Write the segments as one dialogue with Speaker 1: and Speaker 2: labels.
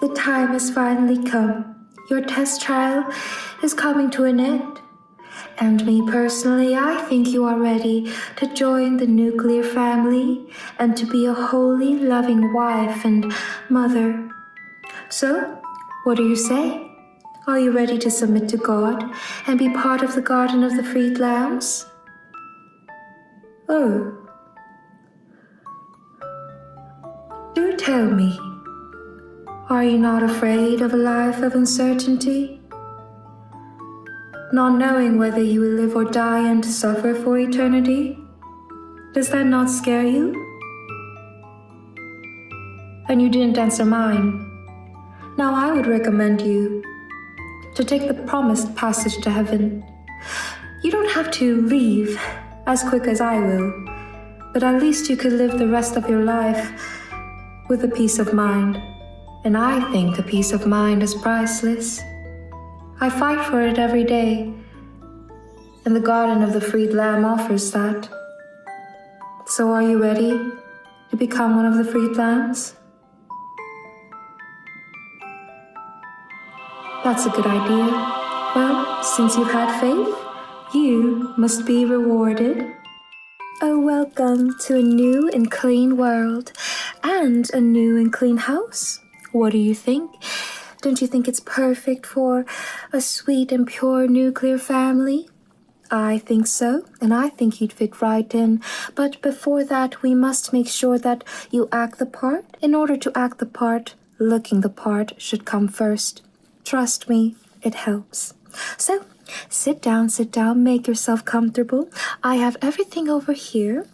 Speaker 1: The time has finally come. Your test trial is coming to an end. And me personally, I think you are ready to join the nuclear family and to be a holy, loving wife and mother. So, what do you say? Are you ready to submit to God and be part of the Garden of the Freed Lambs? Oh. Do tell me, are you not afraid of a life of uncertainty? Not knowing whether you will live or die and suffer for eternity? Does that not scare you? And you didn't answer mine. Now I would recommend you to take the promised passage to heaven. You don't have to leave as quick as I will, but at least you could live the rest of your life with a peace of mind. And I think a peace of mind is priceless. I fight for it every day, and the Garden of the Freed Lamb offers that. So are you ready to become one of the freed lambs? That's a good idea. Well, since you've had faith, you must be rewarded. Oh, welcome to a new and clean world and a new and clean house. What do you think? Don't you think it's perfect for a sweet and pure nuclear family? I think so, and I think you'd fit right in. But before that, we must make sure that you act the part. In order to act the part, looking the part should come first. Trust me, it helps. So, sit down, make yourself comfortable. I have everything over here.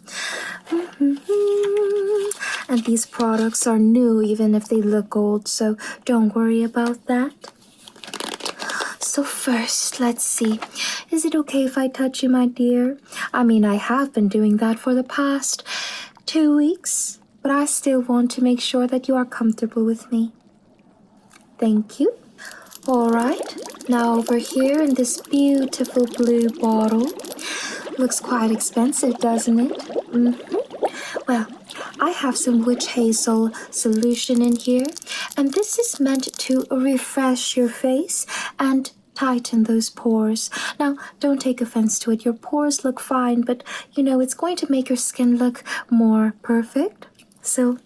Speaker 1: And these products are new, even if they look old, so don't worry about that. So first, let's see. Is it okay if I touch you, my dear? I mean, I have been doing that for the past 2 weeks, but I still want to make sure that you are comfortable with me. Thank you. All right, now over here in this beautiful blue bottle. Looks quite expensive, doesn't it? Well, I have some witch hazel solution in here, and this is meant to refresh your face and tighten those pores. Now, don't take offense to it. Your pores look fine, but it's going to make your skin look more perfect. So,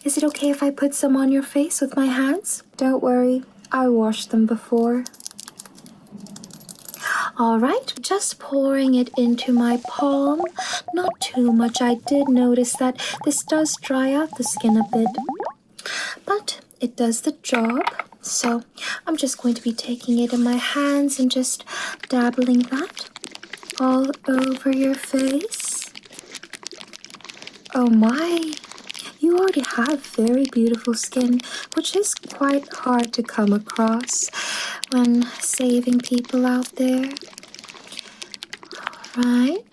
Speaker 1: is it okay if I put some on your face with my hands? Don't worry, I washed them before. All right, just pouring it into my palm. Not too much. I did notice that this does dry out the skin a bit, but it does the job. So I'm just going to be taking it in my hands and just dabbling that all over your face. Oh my, you already have very beautiful skin, which is quite hard to come across when saving people out there. All right,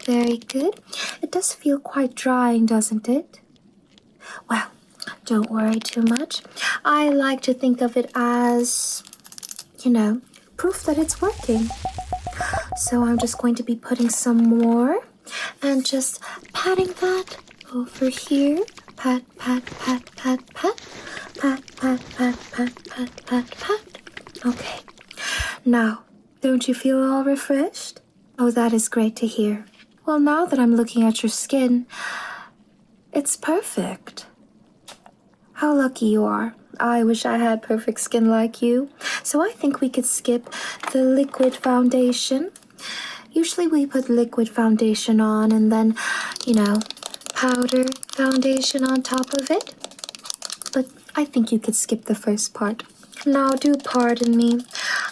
Speaker 1: very good. It does feel quite drying, doesn't it? Well, don't worry too much. I like to think of it as, proof that it's working. So I'm just going to be putting some more and just patting that over here. Pat, pat, pat, pat, pat. Pat, pat, pat, pat, pat, pat, pat. Okay. Now, don't you feel all refreshed? Oh, that is great to hear. Well, now that I'm looking at your skin, it's perfect. How lucky you are. I wish I had perfect skin like you. So I think we could skip the liquid foundation. Usually we put liquid foundation on and then, powder foundation on top of it. But I think you could skip the first part. Now, do pardon me.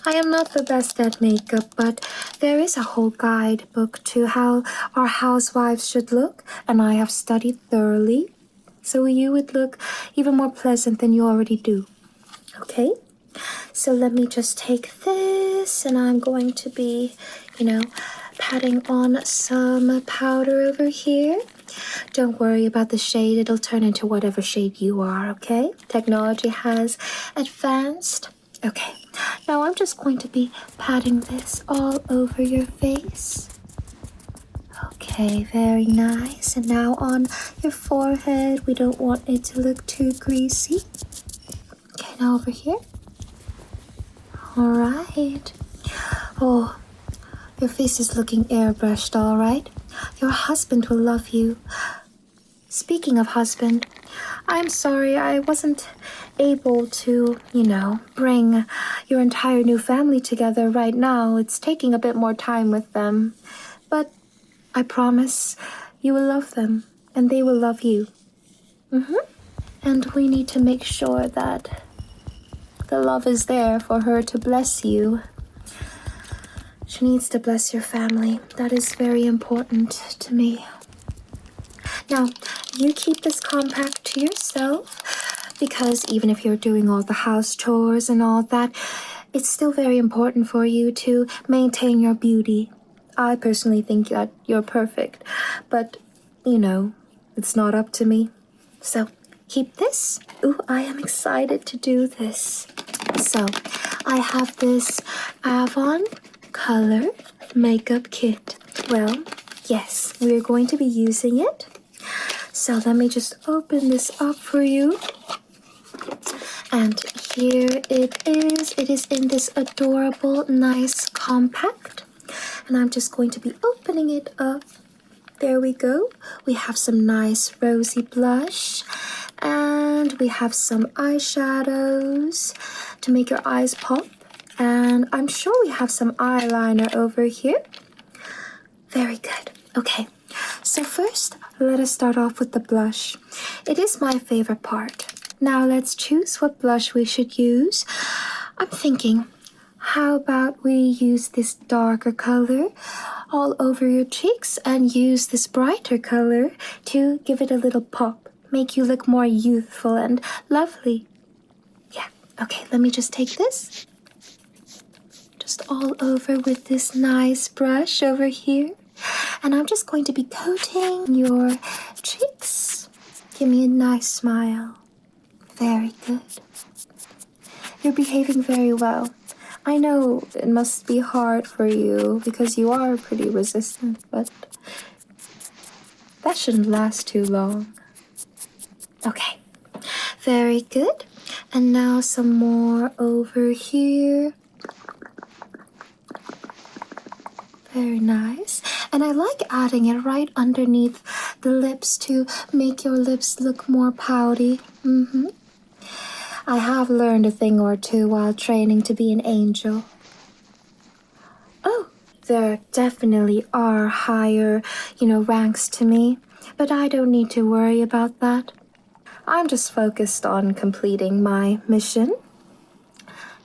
Speaker 1: I am not the best at makeup, but there is a whole guidebook to how our housewives should look, and I have studied thoroughly. So you would look even more pleasant than you already do. Okay? So let me just take this, and I'm going to be, patting on some powder over here. Don't worry about the shade. It'll turn into whatever shade you are, okay? Technology has advanced. Okay, now I'm just going to be patting this all over your face. Okay, very nice. And now on your forehead. We don't want it to look too greasy. Now over here. All right. Oh, your face is looking airbrushed, all right? Your husband will love you. Speaking of husband, I'm sorry I wasn't able to, bring your entire new family together right now. It's taking a bit more time with them. But I promise you will love them, and they will love you. And we need to make sure that the love is there for her to bless you. She needs to bless your family. That is very important to me. Now, you keep this compact to yourself, because even if you're doing all the house chores and all that, it's still very important for you to maintain your beauty. I personally think that you're perfect, but, it's not up to me. So, keep this. Ooh, I am excited to do this. So, I have this Avon Color Makeup Kit. Well, yes, we're going to be using it. So let me just open this up for you. And here it is. It is in this adorable, nice compact. And I'm just going to be opening it up. There we go. We have some nice rosy blush. And we have some eyeshadows to make your eyes pop. And I'm sure we have some eyeliner over here. Very good. Okay. So first, let us start off with the blush. It is my favorite part. Now let's choose what blush we should use. I'm thinking, how about we use this darker color all over your cheeks and use this brighter color to give it a little pop, make you look more youthful and lovely. Yeah, okay, let me just take this. Just all over with this nice brush over here. And I'm just going to be coating your cheeks. Give me a nice smile. Very good. You're behaving very well. I know it must be hard for you because you are pretty resistant, but that shouldn't last too long. Okay, very good. And now some more over here. Very nice. And I like adding it right underneath the lips to make your lips look more pouty. I have learned a thing or two while training to be an angel. Oh, there definitely are higher, ranks to me. But I don't need to worry about that. I'm just focused on completing my mission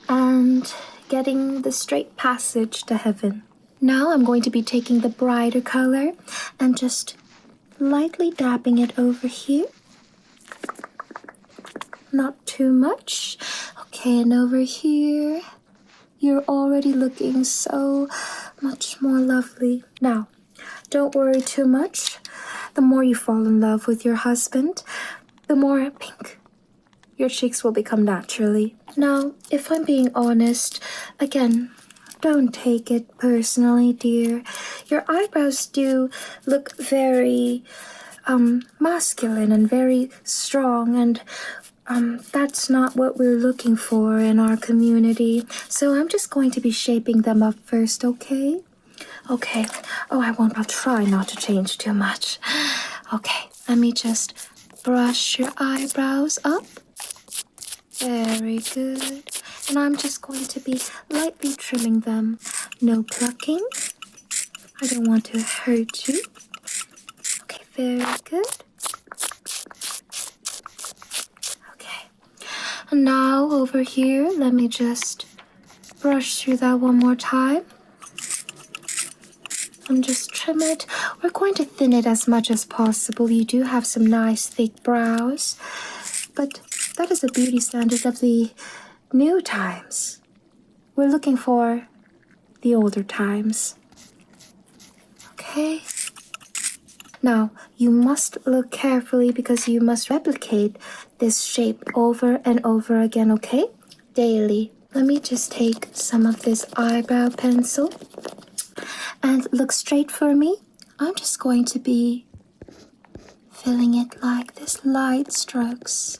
Speaker 1: and getting the straight passage to heaven. Now I'm going to be taking the brighter color and just lightly dabbing it over here. Not too much. Okay, and over here. You're already looking so much more lovely. Now, don't worry too much. The more you fall in love with your husband, the more pink your cheeks will become naturally. Now, if I'm being honest, again, don't take it personally, dear. Your eyebrows do look very masculine and very strong, and that's not what we're looking for in our community. So I'm just going to be shaping them up first, okay? Okay. Oh, I won't. I'll try not to change too much. Okay, let me just brush your eyebrows up. Very good. And I'm just going to be lightly trimming them. No plucking. I don't want to hurt you. Okay, very good. Okay. And now over here, let me just brush through that one more time. And just trim it. We're going to thin it as much as possible. You do have some nice thick brows, but that is a beauty standard of the new times. We're looking for the older times. Okay. Now, you must look carefully because you must replicate this shape over and over again, okay? Daily. Let me just take some of this eyebrow pencil and look straight for me. I'm just going to be filling it like this, light strokes.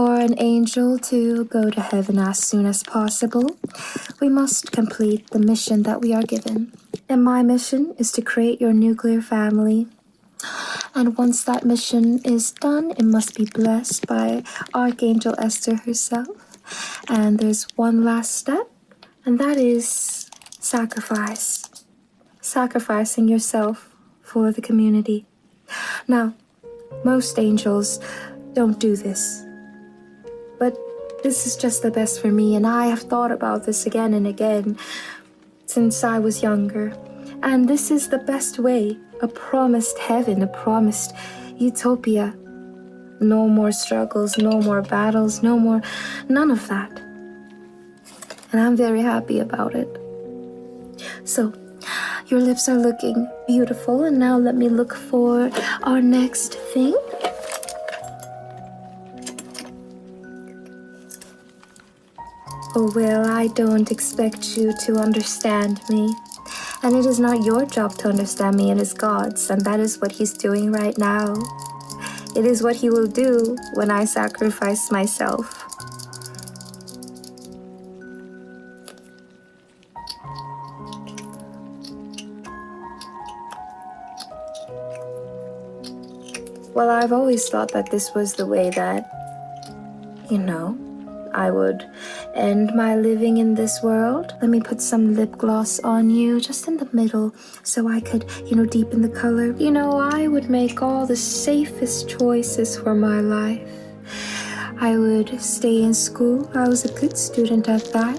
Speaker 1: for an angel to go to heaven as soon as possible, we must complete the mission that we are given. And my mission is to create your nuclear family. And once that mission is done, it must be blessed by Archangel Esther herself. And there's one last step, and that is sacrifice. Sacrificing yourself for the community. Now, most angels don't do this. But this is just the best for me, and I have thought about this again and again since I was younger. And this is the best way, a promised heaven, a promised utopia. No more struggles, no more battles, none of that. And I'm very happy about it. So, your lips are looking beautiful, and now let me look for our next thing. Oh, well, I don't expect you to understand me. And it is not your job to understand me, it is God's, and that is what He's doing right now. It is what He will do when I sacrifice myself. Well, I've always thought that this was the way that, I would end my living in this world. Let me put some lip gloss on you, just in the middle, so I could, deepen the color. I would make all the safest choices for my life. I would stay in school. I was a good student at that.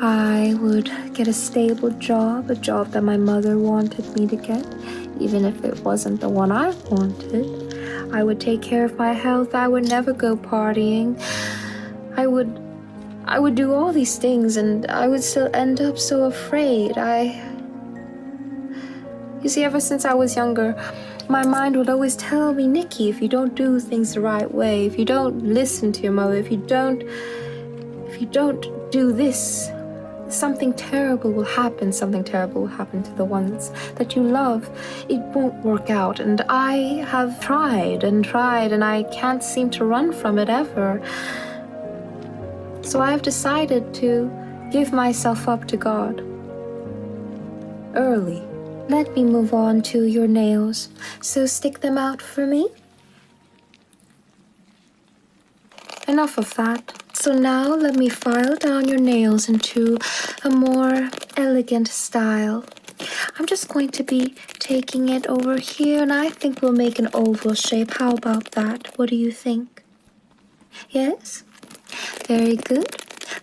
Speaker 1: I would get a stable job, a job that my mother wanted me to get, even if it wasn't the one I wanted. I would take care of my health. I would never go partying. I would do all these things, and I would still end up so afraid. You see, ever since I was younger, my mind would always tell me, Nikki, if you don't do things the right way, if you don't listen to your mother, if you don't do this, something terrible will happen. Something terrible will happen to the ones that you love. It won't work out. And I have tried, and I can't seem to run from it ever. So I've decided to give myself up to God early. Let me move on to your nails. So stick them out for me. Enough of that. So now let me file down your nails into a more elegant style. I'm just going to be taking it over here, and I think we'll make an oval shape. How about that? What do you think? Yes? Very good.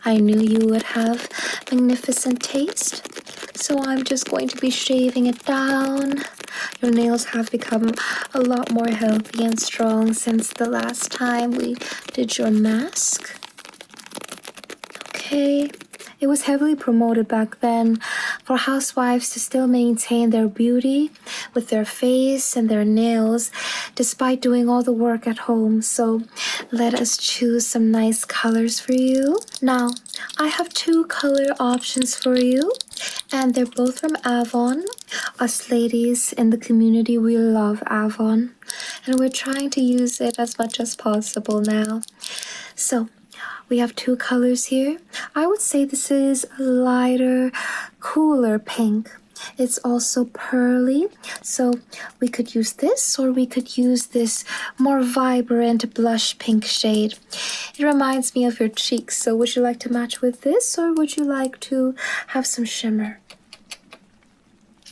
Speaker 1: I knew you would have magnificent taste. So I'm just going to be shaving it down. Your nails have become a lot more healthy and strong since the last time we did your mask. Okay. It was heavily promoted back then for housewives to still maintain their beauty with their face and their nails despite doing all the work at home. So let us choose some nice colors for you. Now, I have 2 color options for you, and they're both from Avon. Us ladies in the community, we love Avon, and we're trying to use it as much as possible now. So we have 2 colors here. I would say this is a lighter, cooler pink. It's also pearly, so we could use this, or we could use this more vibrant blush pink shade. It reminds me of your cheeks, so would you like to match with this, or would you like to have some shimmer?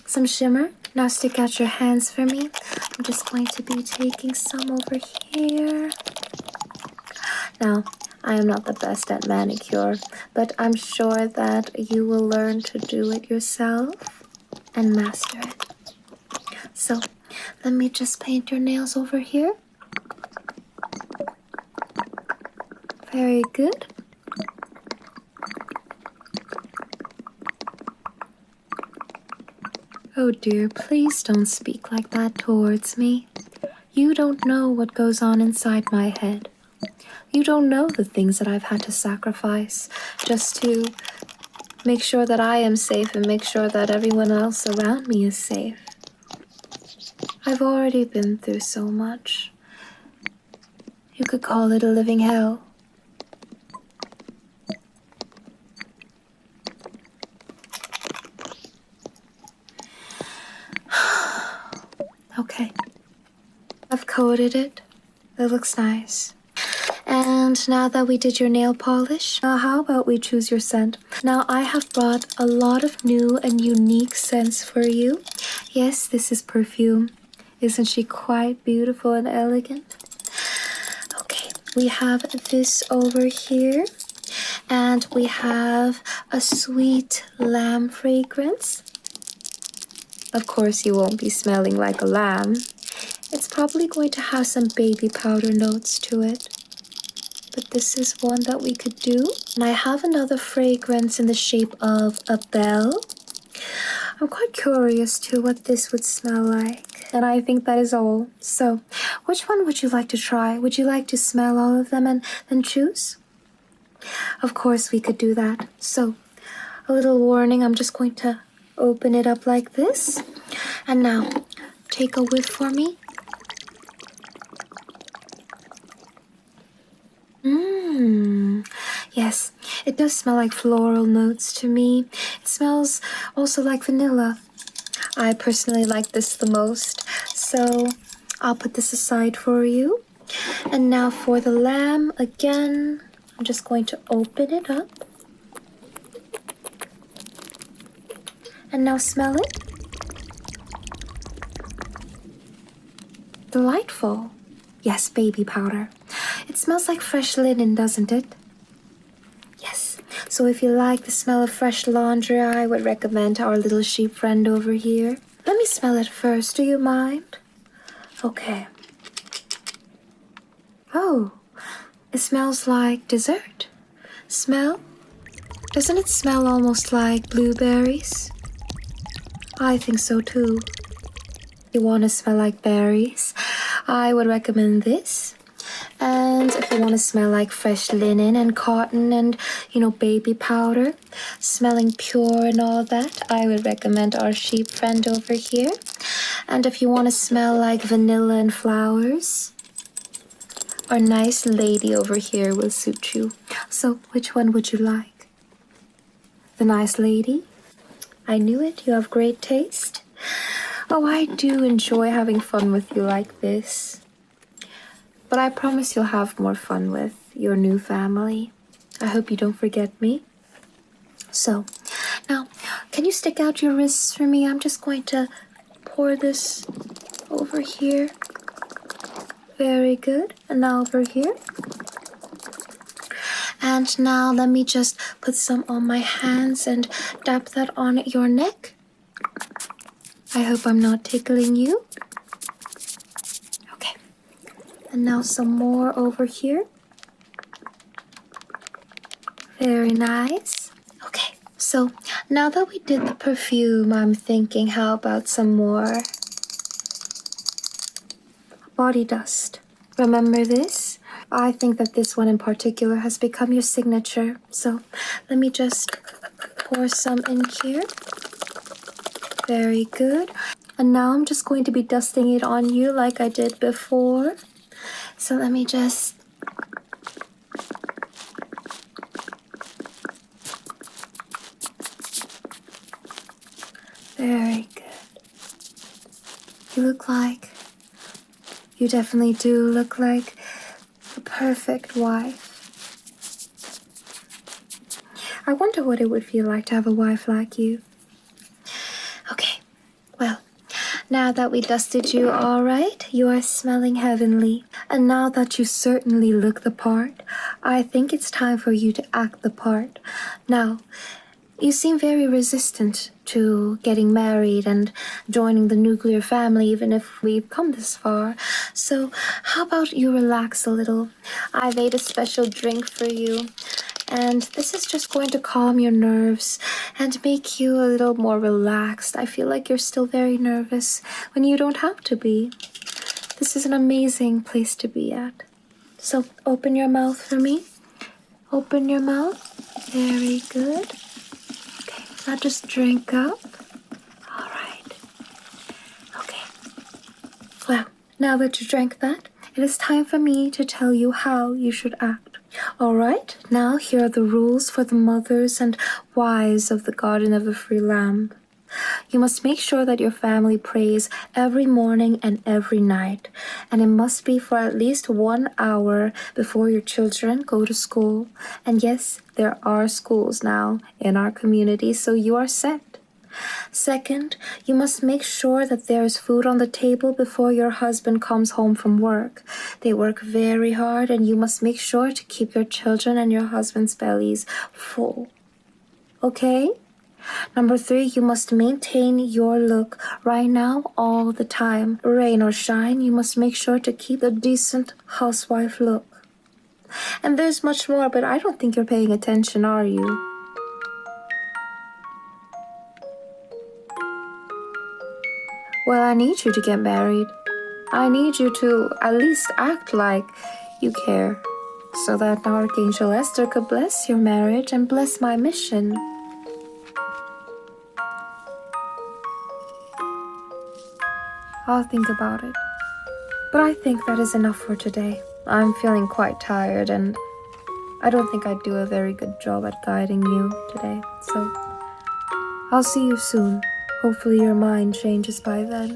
Speaker 1: Some shimmer? Now stick out your hands for me. I'm just going to be taking some over here. Now, I am not the best at manicure, but I'm sure that you will learn to do it yourself and master it. So, let me just paint your nails over here. Very good. Oh dear, please don't speak like that towards me. You don't know what goes on inside my head. You don't know the things that I've had to sacrifice just to make sure that I am safe and make sure that everyone else around me is safe. I've already been through so much. You could call it a living hell. Okay. I've coated it. It looks nice. And now that we did your nail polish, how about we choose your scent? Now I have brought a lot of new and unique scents for you. Yes, this is perfume. Isn't she quite beautiful and elegant? Okay, we have this over here. And we have a sweet lamb fragrance. Of course, you won't be smelling like a lamb. It's probably going to have some baby powder notes to it. But this is one that we could do. And I have another fragrance in the shape of a bell. I'm quite curious to what this would smell like. And I think that is all. So, which one would you like to try? Would you like to smell all of them and then choose? Of course, we could do that. So, a little warning, I'm just going to open it up like this. And now, take a whiff for me. Yes, it does smell like floral notes to me. It smells also like vanilla. I personally like this the most, so I'll put this aside for you. And now for the lamb, again, I'm just going to open it up. And now smell it. Delightful. Yes, baby powder. It smells like fresh linen, doesn't it? Yes. So if you like the smell of fresh laundry, I would recommend our little sheep friend over here. Let me smell it first, do you mind? Okay. Oh, it smells like dessert. Smell? Doesn't it smell almost like blueberries? I think so too. You want to smell like berries? I would recommend this. And if you want to smell like fresh linen and cotton and, baby powder, smelling pure and all that, I would recommend our sheep friend over here. And if you want to smell like vanilla and flowers, our nice lady over here will suit you. So which one would you like? The nice lady? I knew it, you have great taste. Oh, I do enjoy having fun with you like this. But I promise you'll have more fun with your new family. I hope you don't forget me. So, now, can you stick out your wrists for me? I'm just going to pour this over here. Very good. And now over here. And now let me just put some on my hands and dab that on your neck. I hope I'm not tickling you. Okay. And now some more over here. Very nice. Okay, so now that we did the perfume, I'm thinking how about some more body dust. Remember this? I think that this one in particular has become your signature. So let me just pour some in here. Very good. And now I'm just going to be dusting it on you like I did before. So let me just... Very good. You definitely do look like the perfect wife. I wonder what it would feel like to have a wife like you. Okay, well, now that we dusted you all right, you are smelling heavenly. And now that you certainly look the part, I think it's time for you to act the part. Now, you seem very resistant to getting married and joining the nuclear family, even if we've come this far. So how about you relax a little? I made a special drink for you. And this is just going to calm your nerves and make you a little more relaxed. I feel like you're still very nervous when you don't have to be. This is an amazing place to be at. So open your mouth for me. Open your mouth. Very good. Okay, now just drink up. All right. Okay. Well, now that you drank that, it is time for me to tell you how you should act. Alright, now here are the rules for the mothers and wives of the Garden of the Free Lamb. You must make sure that your family prays every morning and every night, and it must be for at least 1 hour before your children go to school. And yes, there are schools now in our community, so you are set. Second, you must make sure that there is food on the table before your husband comes home from work. They work very hard, and you must make sure to keep your children and your husband's bellies full. Okay? Number 3, you must maintain your look right now all the time. Rain or shine, you must make sure to keep the decent housewife look. And there's much more, but I don't think you're paying attention, are you? Well, I need you to get married. I need you to at least act like you care, so that Archangel Esther could bless your marriage and bless my mission. I'll think about it. But I think that is enough for today. I'm feeling quite tired, and I don't think I'd do a very good job at guiding you today. So I'll see you soon. Hopefully your mind changes by then.